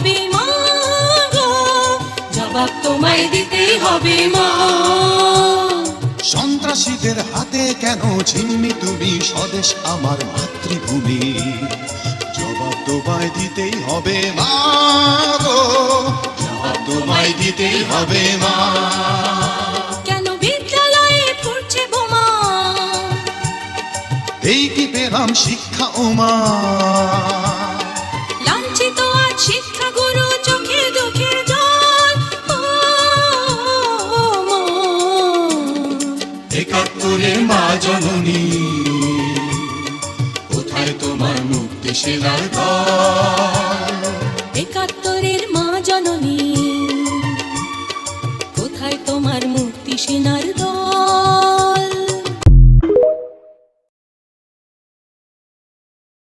হবে মা গো, জবাব তোমায় দিতেই হবে মা। সন্ত্রাসীদের হাতে কেন ছিন্নি তুমি স্বদেশ আমার মাতৃভূমি, জবাব তোমায় দিতেই হবে মা গো, জবাব তোমায় দিতেই হবে মা। কেন বিদ্যালয়ে ফুটছে বোমা, এই কি পেলাম শিক্ষা ও মা। লাঞ্ছিত আজ শিক্ষা গুরু, চোখে দুঃখের জল। ও মা, ৭১ মা জননী, কোথায় তোমার মুক্তি সেনার ঘর।